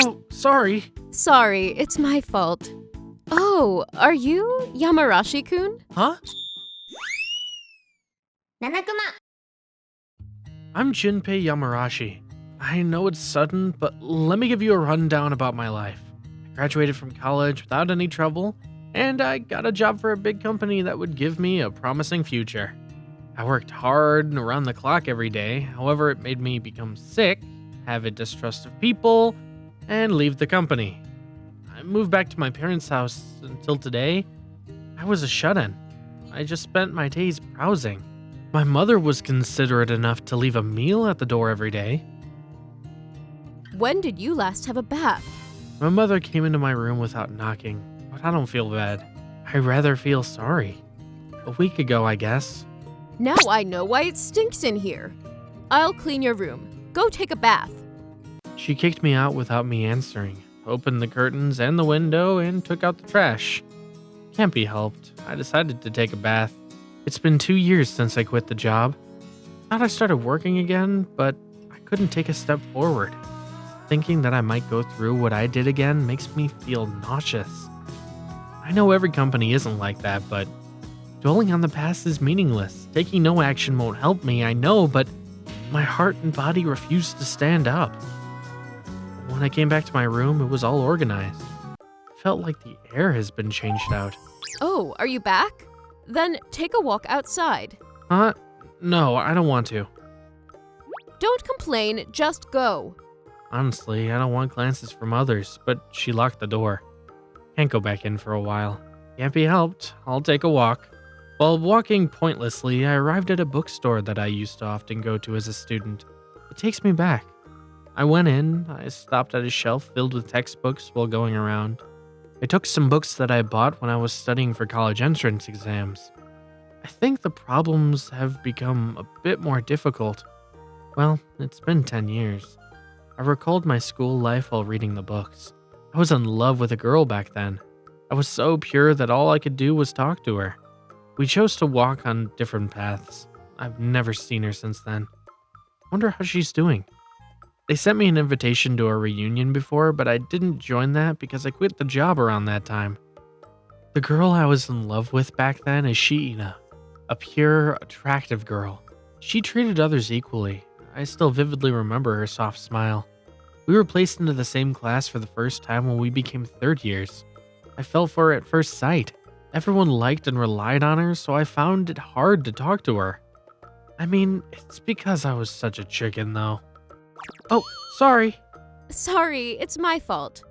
Oh, sorry. Sorry, it's my fault. Oh, are you Yamarashi-kun? Huh? nanakuma. I'm Junpei Yamarashi. I know it's sudden, but let me give you a rundown about my life. I graduated from college without any trouble, and I got a job for a big company that would give me a promising future. I worked hard and around the clock every day, however it made me become sick, have a distrust of people, and leave the company. I moved back to my parents' house until today. I was a shut-in. I just spent my days browsing. My mother was considerate enough to leave a meal at the door every day. When did you last have a bath? My mother came into my room without knocking, but I don't feel bad. I rather feel sorry. A week ago, I guess. Now I know why it stinks in here. I'll clean your room. Go take a bath. She kicked me out without me answering, opened the curtains and the window, and took out the trash. Can't be helped. I decided to take a bath. It's been 2 years since I quit the job. Thought I started working again, but I couldn't take a step forward. Thinking that I might go through what I did again makes me feel nauseous. I know every company isn't like that, but dwelling on the past is meaningless. Taking no action won't help me, I know, but my heart and body refuse to stand up. When I came back to my room, it was all organized. It felt like the air has been changed out. Oh, are you back? Then take a walk outside. No, I don't want to. Don't complain, just go. Honestly, I don't want glances from others, but she locked the door. Can't go back in for a while. Can't be helped. I'll take a walk. While walking pointlessly, I arrived at a bookstore that I used to often go to as a student. It takes me back. I went in, I stopped at a shelf filled with textbooks while going around. I took some books that I bought when I was studying for college entrance exams. I think the problems have become a bit more difficult. Well, it's been 10 years. I recalled my school life while reading the books. I was in love with a girl back then. I was so pure that all I could do was talk to her. We chose to walk on different paths. I've never seen her since then. Wonder how she's doing. They sent me an invitation to a reunion before, but I didn't join that because I quit the job around that time. The girl I was in love with back then is Shiina, a pure, attractive girl. She treated others equally. I still vividly remember her soft smile. We were placed into the same class for the first time when we became third years. I fell for her at first sight. Everyone liked and relied on her, so I found it hard to talk to her. I mean, it's because I was such a chicken, though. Oh, sorry. Sorry, it's my fault.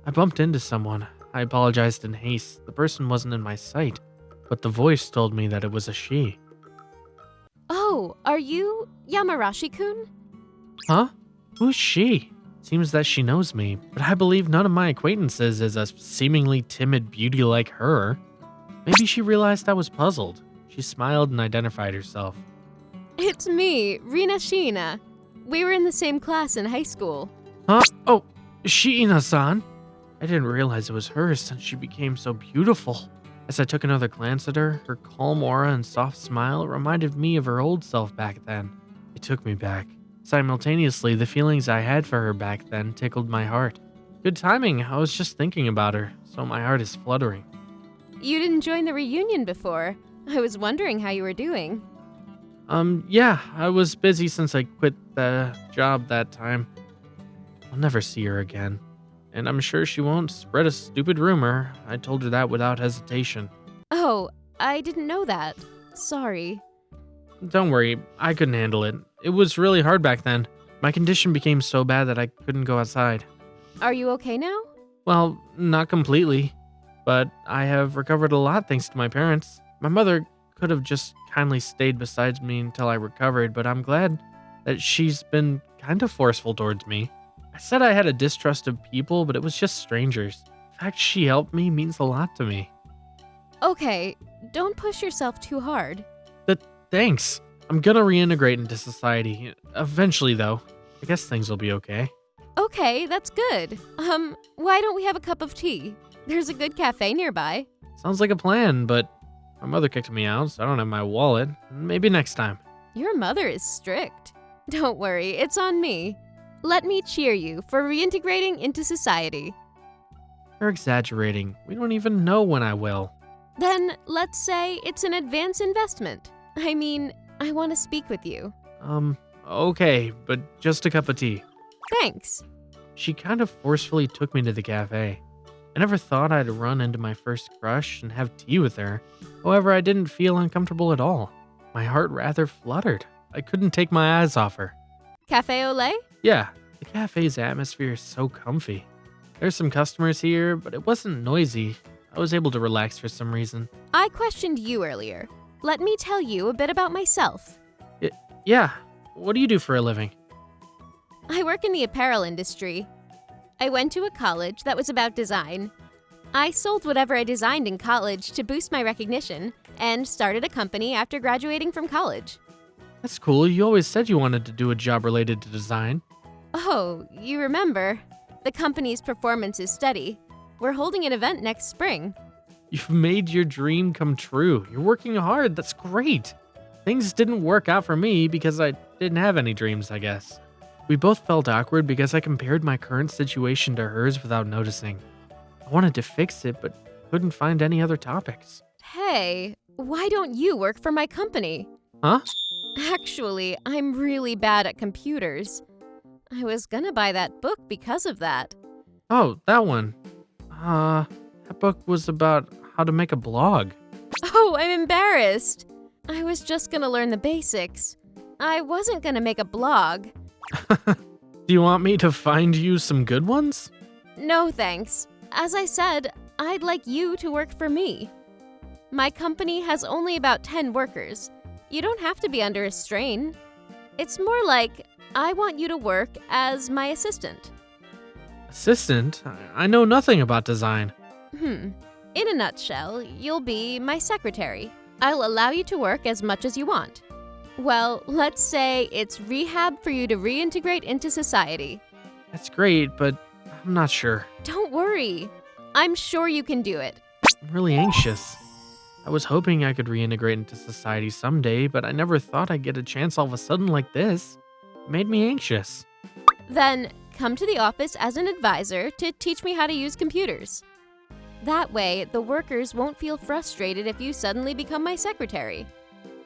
I bumped into someone. I apologized in haste. The person wasn't in my sight, but the voice told me that it was a she. Oh, are you Yamarashi-kun? Huh? Who's she? Seems that she knows me, but I believe none of my acquaintances is a seemingly timid beauty like her. Maybe she realized I was puzzled. She smiled and identified herself. It's me, Rina Shiina. We were in the same class in high school. Huh? Oh, Shiina-san. I didn't realize it was her since she became so beautiful. As I took another glance at her, her calm aura and soft smile reminded me of her old self back then. It took me back. Simultaneously, the feelings I had for her back then tickled my heart. Good timing, I was just thinking about her, so my heart is fluttering. You didn't join the reunion before. I was wondering how you were doing. Yeah, I was busy since I quit the job that time. I'll never see her again. And I'm sure she won't spread a stupid rumor. I told her that without hesitation. Oh, I didn't know that. Sorry. Don't worry, I couldn't handle it. It was really hard back then. My condition became so bad that I couldn't go outside. Are you okay now? Well, not completely, but I have recovered a lot thanks to my parents. My mother could have just kindly stayed beside me until I recovered, but I'm glad that she's been kind of forceful towards me. I said I had a distrust of people, but it was just strangers. The fact she helped me means a lot to me. Okay, don't push yourself too hard. Thanks. I'm gonna reintegrate into society. Eventually, though. I guess things will be okay. Okay, that's good. Why don't we have a cup of tea? There's a good cafe nearby. Sounds like a plan, but my mother kicked me out, so I don't have my wallet. Maybe next time. Your mother is strict. Don't worry, it's on me. let me cheer you for reintegrating into society. You're exaggerating. We don't even know when I will. Then let's say it's an advance investment. I mean, I want to speak with you. Okay, but just a cup of tea. Thanks. She kind of forcefully took me to the cafe. I never thought I'd run into my first crush and have tea with her. However, I didn't feel uncomfortable at all. My heart rather fluttered. I couldn't take my eyes off her. Cafe au lait? Yeah, the cafe's atmosphere is so comfy. There's some customers here, but it wasn't noisy. I was able to relax for some reason. I questioned you earlier. Let me tell you a bit about myself. Yeah, what do you do for a living? I work in the apparel industry. I went to a college that was about design. I sold whatever I designed in college to boost my recognition and started a company after graduating from college. That's cool. You always said you wanted to do a job related to design. Oh, you remember? The company's performance is steady. We're holding an event next spring. You've made your dream come true. You're working hard. That's great. Things didn't work out for me because I didn't have any dreams, I guess. We both felt awkward because I compared my current situation to hers without noticing. I wanted to fix it, but couldn't find any other topics. Hey, why don't you work for my company? Huh? Actually, I'm really bad at computers. I was gonna buy that book because of that. Oh, that one. That book was about how to make a blog. Oh, I'm embarrassed. I was just gonna learn the basics. I wasn't gonna make a blog. Do you want me to find you some good ones? No thanks. As I said, I'd like you to work for me. My company has only about 10 workers. You don't have to be under a strain. It's more like I want you to work as my assistant. Assistant? I know nothing about design. In a nutshell, you'll be my secretary. I'll allow you to work as much as you want. Well, let's say it's rehab for you to reintegrate into society. That's great, but I'm not sure. Don't worry. I'm sure you can do it. I'm really anxious. I was hoping I could reintegrate into society someday, but I never thought I'd get a chance all of a sudden like this. It made me anxious. Then come to the office as an advisor to teach me how to use computers. That way, the workers won't feel frustrated if you suddenly become my secretary.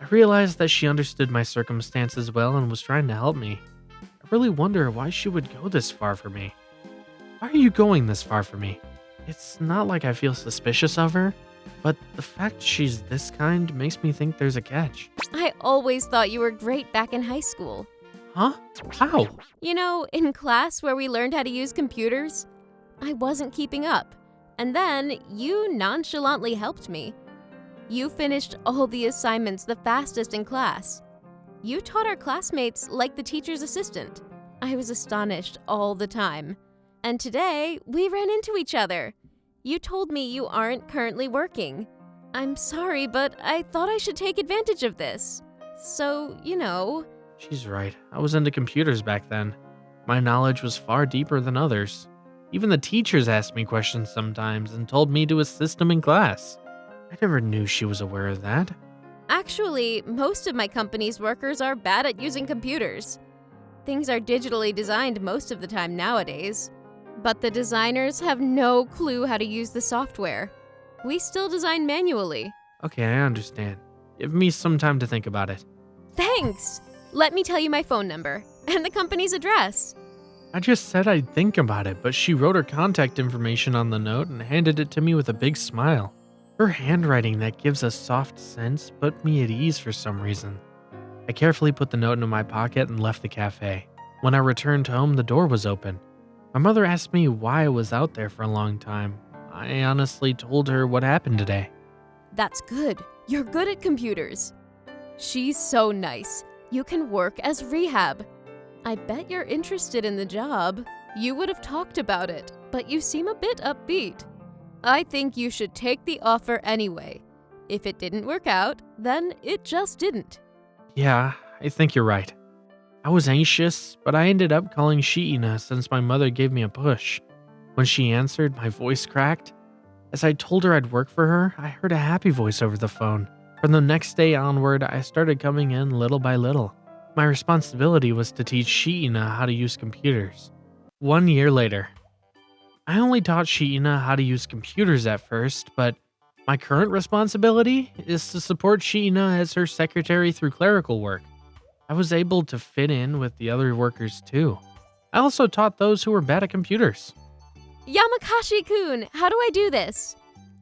I realized that she understood my circumstances well and was trying to help me. I really wonder why she would go this far for me. Why are you going this far for me? It's not like I feel suspicious of her, but the fact she's this kind makes me think there's a catch. I always thought you were great back in high school. Huh? How? You know, in class where we learned how to use computers, I wasn't keeping up. And then you nonchalantly helped me. You finished all the assignments the fastest in class. You taught our classmates like the teacher's assistant. I was astonished all the time. And today, we ran into each other. You told me you aren't currently working. I'm sorry, but I thought I should take advantage of this. So, you know. She's right. I was into computers back then. My knowledge was far deeper than others. Even the teachers asked me questions sometimes and told me to assist them in class. I never knew she was aware of that. Actually, most of my company's workers are bad at using computers. Things are digitally designed most of the time nowadays. But the designers have no clue how to use the software. We still design manually. Okay, I understand. Give me some time to think about it. Thanks! Let me tell you my phone number and the company's address. I just said I'd think about it, but she wrote her contact information on the note and handed it to me with a big smile. Her handwriting that gives a soft sense put me at ease for some reason. I carefully put the note into my pocket and left the cafe. When I returned home, the door was open. My mother asked me why I was out there for a long time. I honestly told her what happened today. That's good. You're good at computers. She's so nice. You can work as rehab. I bet you're interested in the job. You would have talked about it, but you seem a bit upbeat. I think you should take the offer anyway. If it didn't work out, then it just didn't. Yeah, I think you're right. I was anxious, but I ended up calling Shiina since my mother gave me a push. When she answered, my voice cracked. As I told her I'd work for her, I heard a happy voice over the phone. From the next day onward, I started coming in little by little. My responsibility was to teach Shiina how to use computers. 1 year later. I only taught Shiina how to use computers at first, but my current responsibility is to support Shiina as her secretary through clerical work. I was able to fit in with the other workers too. I also taught those who were bad at computers. Yamakashi-kun, how do I do this?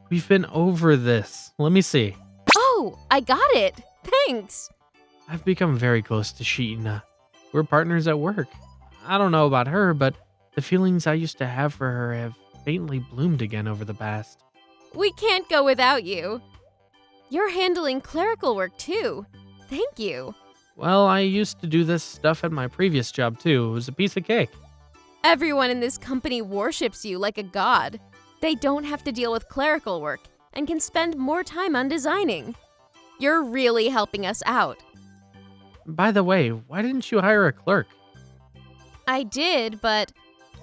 We've been over this. Let me see. Oh, I got it. Thanks. I've become very close to Shiina. We're partners at work. I don't know about her, but the feelings I used to have for her have faintly bloomed again over the past. We can't go without you. You're handling clerical work too. Thank you. Well, I used to do this stuff at my previous job too. It was a piece of cake. Everyone in this company worships you like a god. They don't have to deal with clerical work and can spend more time on designing. You're really helping us out. By the way, why didn't you hire a clerk? I did, but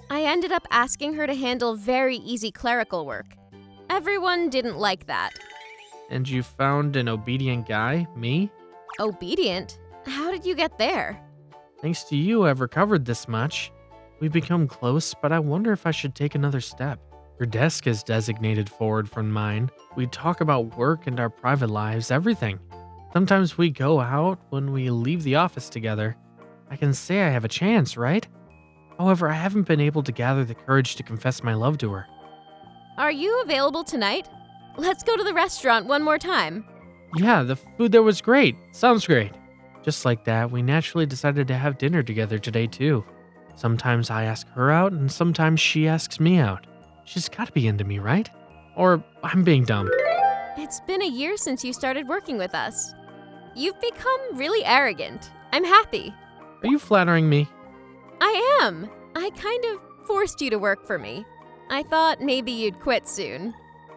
I ended up asking her to handle very easy clerical work. Everyone didn't like that. And you found an obedient guy, me? Obedient? How did you get there? Thanks to you, I've recovered this much. We've become close, but I wonder if I should take another step. Your desk is designated forward from mine. We talk about work and our private lives, everything. Sometimes we go out when we leave the office together. I can say I have a chance, right? However, I haven't been able to gather the courage to confess my love to her. Are you available tonight? Let's go to the restaurant one more time. Yeah, the food there was great. Sounds great. Just like that, we naturally decided to have dinner together today too. Sometimes I ask her out, and sometimes she asks me out. She's gotta be into me, right? Or I'm being dumb. It's been a year since you started working with us. You've become really arrogant. I'm happy. Are you flattering me? I am. I kind of forced you to work for me. I thought maybe you'd quit soon.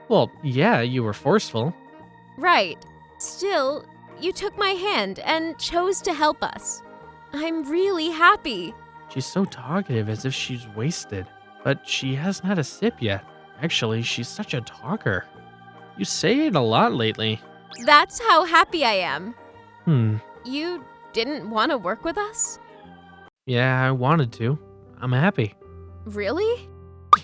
Well, yeah, you were forceful. Right. Still, you took my hand and chose to help us. I'm really happy. She's so talkative as if she's wasted, but she hasn't had a sip yet. Actually, she's such a talker. You say it a lot lately. That's how happy I am. You didn't want to work with us? Yeah, I wanted to. I'm happy. Really?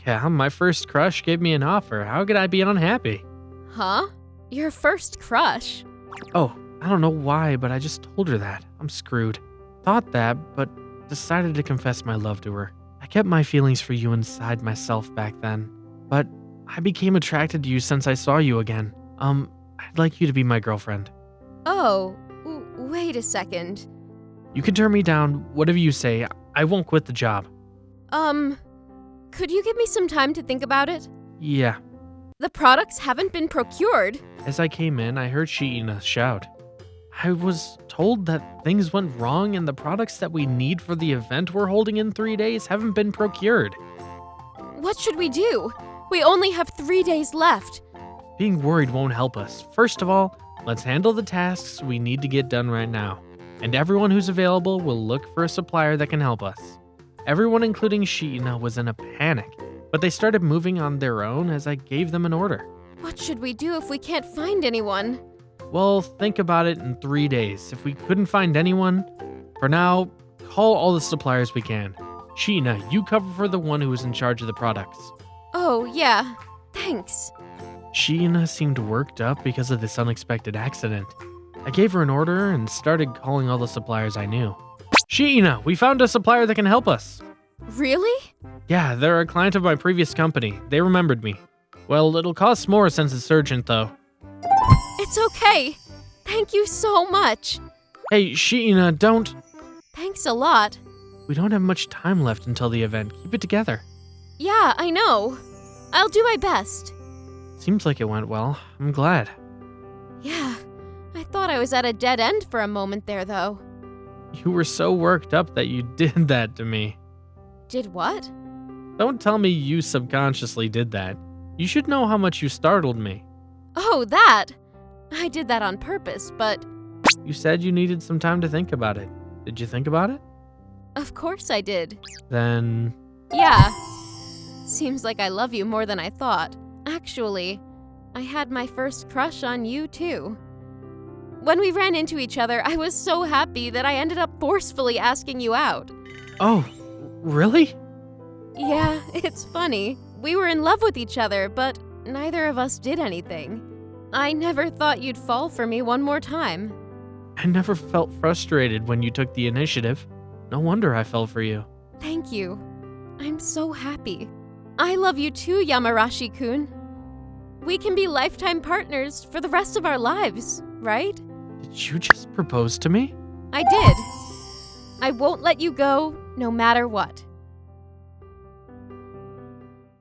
Yeah, my first crush gave me an offer. How could I be unhappy? Huh? Your first crush? Oh, I don't know why, but I just told her that. I'm screwed. Thought that, but decided to confess my love to her. I kept my feelings for you inside myself back then, but I became attracted to you since I saw you again. I'd like you to be my girlfriend. Oh, wait a second. You can turn me down, whatever you say. I won't quit the job. Could you give me some time to think about it? Yeah. The products haven't been procured. As I came in, I heard Shiina shout. I was told that things went wrong and the products that we need for the event we're holding in 3 days haven't been procured. What should we do? We only have 3 days left. Being worried won't help us. First of all, let's handle the tasks we need to get done right now. And everyone who's available will look for a supplier that can help us. Everyone, including Shiina, was in a panic, but they started moving on their own as I gave them an order. What should we do if we can't find anyone? Well, think about it in 3 days. If we couldn't find anyone, for now, call all the suppliers we can. Shiina, you cover for the one who is in charge of the products. Oh, yeah. Thanks. Shiina seemed worked up because of this unexpected accident. I gave her an order and started calling all the suppliers I knew. Shiina, we found a supplier that can help us. Really? Yeah, they're a client of my previous company. They remembered me. Well, it'll cost more since it's urgent, though. It's okay. Thank you so much. Hey, Shiina, don't... Thanks a lot. We don't have much time left until the event. Keep it together. Yeah, I know. I'll do my best. Seems like it went well. I'm glad. Yeah, I thought I was at a dead end for a moment there, though. You were so worked up that you did that to me. Did what? Don't tell me you subconsciously did that. You should know how much you startled me. Oh, that! I did that on purpose, but... You said you needed some time to think about it. Did you think about it? Of course I did. Then... Yeah. Seems like I love you more than I thought. Actually, I had my first crush on you, too. When we ran into each other, I was so happy that I ended up forcefully asking you out. Oh, really? Yeah, it's funny. We were in love with each other, but neither of us did anything. I never thought you'd fall for me one more time. I never felt frustrated when you took the initiative. No wonder I fell for you. Thank you. I'm so happy. I love you too, Yamarashi-kun. We can be lifetime partners for the rest of our lives, right? Did you just propose to me? I did. I won't let you go, no matter what.